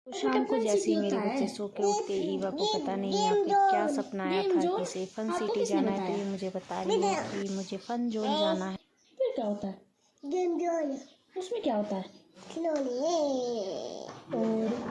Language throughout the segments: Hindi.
तो शाम को जैसे ही मेरे बच्चे सो के उठते, ईवा को पता नहीं यहाँ पे क्या सपना आया था कि इसे फन सिटी जाना है। तो ये मुझे बता रही है कि मुझे फन जोन जाना है। फिर क्या होता है? Game zone. उसमें क्या होता है? खिलौने। और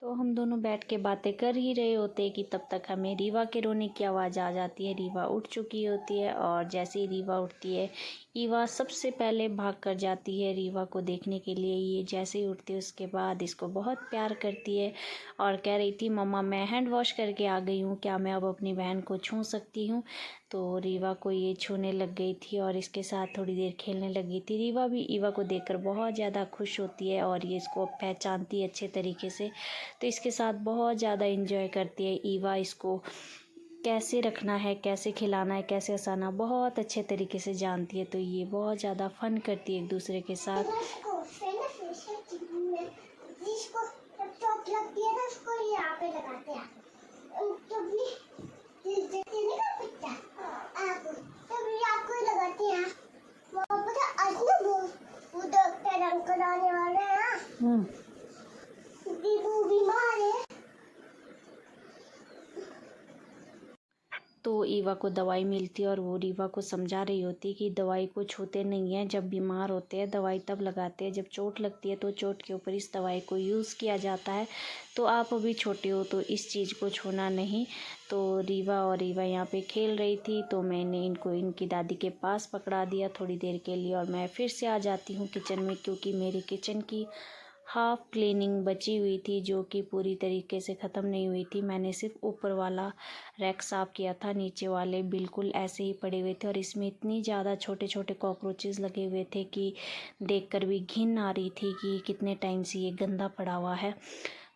तो हम दोनों बैठ के बातें कर ही रहे होते कि तब तक हमें रीवा के रोने की आवाज़ आ जाती है। रीवा उठ चुकी होती है और जैसे ही रीवा उठती है, ईवा सबसे पहले भाग कर जाती है रीवा को देखने के लिए। ये जैसे ही उठती है उसके बाद इसको बहुत प्यार करती है और कह रही थी, मम्मा मैं हैंड वॉश करके आ गई हूँ, क्या मैं अब अपनी बहन को छू सकती हूँ? तो रीवा को ये छूने लग गई थी और इसके साथ थोड़ी देर खेलने लगी थी। रीवा भी ईवा को देखकर बहुत ज़्यादा खुश होती है और ये इसको पहचानती है अच्छे तरीके से, तो इसके साथ बहुत ज़्यादा इंजॉय करती है। ईवा इसको कैसे रखना है, कैसे खिलाना है, कैसे हंसाना बहुत अच्छे तरीके से जानती है। तो ये बहुत ज़्यादा फन करती है एक दूसरे के साथ। जिसको चोट लगती है ना उसको यहाँ पे लगाते हैं। आपको ही लगाते हैं। वो पता आज ना वो डॉक्टर अंकल आने वाले हैं। दीदू बीमार है। तो ईवा को दवाई मिलती है और वो रीवा को समझा रही होती कि दवाई को छूते नहीं है, जब बीमार होते हैं दवाई तब लगाते हैं, जब चोट लगती है तो चोट के ऊपर इस दवाई को यूज़ किया जाता है। तो आप अभी छोटे हो तो इस चीज़ को छूना नहीं। तो रीवा और ईवा यहाँ पे खेल रही थी, तो मैंने इनको इनकी दादी के पास पकड़ा दिया थोड़ी देर के लिए और मैं फिर से आ जाती हूँ किचन में, क्योंकि मेरी किचन की हाफ क्लीनिंग बची हुई थी जो कि पूरी तरीके से ख़त्म नहीं हुई थी। मैंने सिर्फ ऊपर वाला रैक साफ़ किया था, नीचे वाले बिल्कुल ऐसे ही पड़े हुए थे और इसमें इतनी ज़्यादा छोटे छोटे कॉकरोचेस लगे हुए थे कि देखकर भी घिन आ रही थी कि कितने टाइम से ये गंदा पड़ा हुआ है।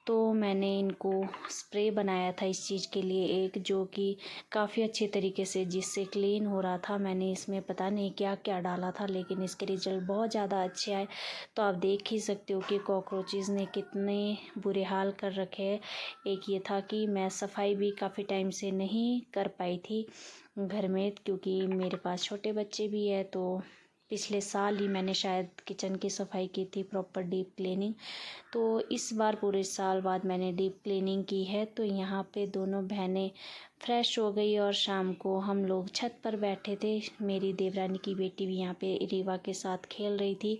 तो मैंने इनको स्प्रे बनाया था इस चीज़ के लिए एक, जो कि काफ़ी अच्छे तरीके से जिससे क्लीन हो रहा था। मैंने इसमें पता नहीं क्या क्या डाला था लेकिन इसके रिज़ल्ट बहुत ज़्यादा अच्छे आए। तो आप देख ही सकते हो कि कॉकरोचेस ने कितने बुरे हाल कर रखे हैं। एक ये था कि मैं सफाई भी काफ़ी टाइम से नहीं कर पाई थी घर में, क्योंकि मेरे पास छोटे बच्चे भी है। तो पिछले साल ही मैंने शायद किचन की सफाई की थी, प्रॉपर डीप क्लीनिंग। तो इस बार पूरे साल बाद मैंने डीप क्लीनिंग की है। तो यहाँ पे दोनों बहनें फ्रेश हो गई और शाम को हम लोग छत पर बैठे थे। मेरी देवरानी की बेटी भी यहाँ पे रीवा के साथ खेल रही थी।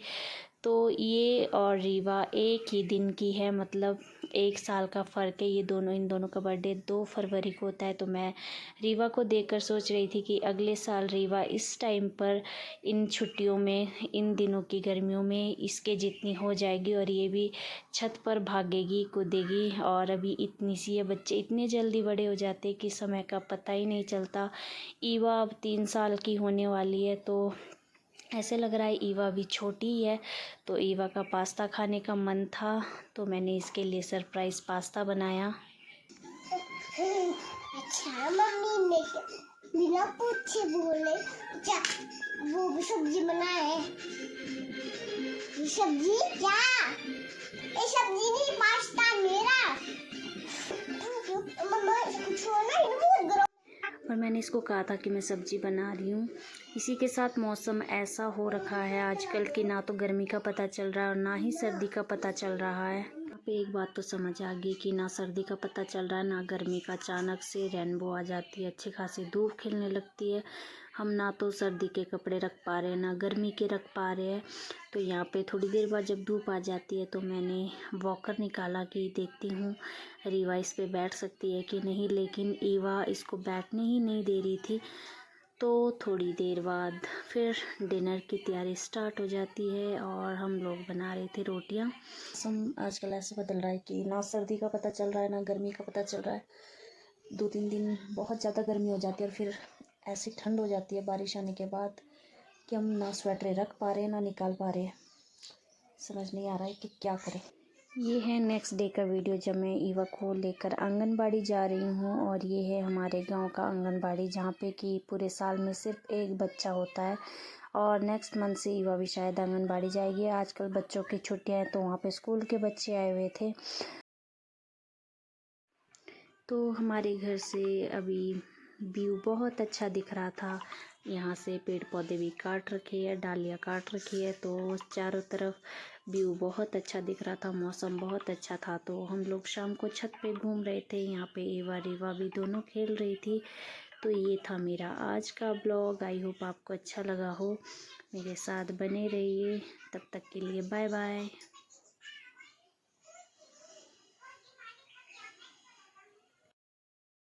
तो ये और रीवा एक ही दिन की है, मतलब 1 साल का फ़र्क है। ये दोनों, इन दोनों का बर्थडे 2 फरवरी को होता है। तो मैं रीवा को देखकर सोच रही थी कि अगले साल रीवा इस टाइम पर इन छुट्टियों में, इन दिनों की गर्मियों में इसके जितनी हो जाएगी और ये भी छत पर भागेगी कूदेगी। और अभी इतनी सी है, बच्चे इतने जल्दी बड़े हो जाते हैं कि समय का पता ही नहीं चलता। ईवा अब 3 साल की होने वाली है, तो ऐसे लग रहा है ईवा भी छोटी ही है। तो ईवा का पास्ता खाने का मन था, तो मैंने इसके लिए सरप्राइज़ पास्ता बनाया। अच्छा मम्मी ने बिना पूछे बोले क्या वो भी सब्जी बनाए? ये सब्जी क्या? ये सब्जी नहीं, पास्ता मेरा। मम्मा इसको छोड़ना, ये बहुत गरम। और मैंने इसको कहा था कि मैं सब्जी बना रही हूँ। इसी के साथ मौसम ऐसा हो रखा है आजकल कि ना तो गर्मी का पता चल रहा है और ना ही सर्दी का पता चल रहा है। यहाँ पे एक बात तो समझ आ गई कि ना सर्दी का पता चल रहा है ना गर्मी का। अचानक से रेनबो आ जाती है, अच्छी खासी धूप खिलने लगती है। हम ना तो सर्दी के कपड़े रख पा रहे हैं ना गर्मी के रख पा रहे हैं। तो यहाँ पे थोड़ी देर बाद जब धूप आ जाती है तो मैंने वॉकर निकाला कि देखती हूँ रीवा इस पे बैठ सकती है कि नहीं, लेकिन ईवा इसको बैठने ही नहीं दे रही थी। तो थोड़ी देर बाद फिर डिनर की तैयारी स्टार्ट हो जाती है और हम लोग बना रहे थे रोटियां। मौसम आजकल ऐसे बदल रहा है कि ना सर्दी का पता चल रहा है ना गर्मी का पता चल रहा है। 2-3 दिन बहुत ज़्यादा गर्मी हो जाती है और फिर ऐसी ठंड हो जाती है बारिश आने के बाद कि हम ना स्वेटर रख पा रहे हैं ना निकाल पा रहे हैं। समझ नहीं आ रहा है कि क्या करें। ये है नेक्स्ट डे का वीडियो जब मैं ईवा को लेकर आंगनबाड़ी जा रही हूँ। और ये है हमारे गांव का आंगनबाड़ी जहाँ पे कि पूरे साल में सिर्फ एक बच्चा होता है। और नेक्स्ट मंथ से ईवा भी शायद आंगनबाड़ी जाएगी। आजकल बच्चों की छुट्टियाँ हैं तो वहाँ पे स्कूल के बच्चे आए हुए थे। तो हमारे घर से अभी व्यू बहुत अच्छा दिख रहा था। यहाँ से पेड़ पौधे भी काट रखे हैं, डालियाँ काट रखी है, तो चारों तरफ व्यू बहुत अच्छा दिख रहा था, मौसम बहुत अच्छा था। तो हम लोग शाम को छत पे घूम रहे थे। यहाँ पे एवा रीवा भी दोनों खेल रही थी। तो ये था मेरा आज का ब्लॉग। आई होप आपको अच्छा लगा हो। मेरे साथ बने रहिए। तब तक के लिए बाय बाय।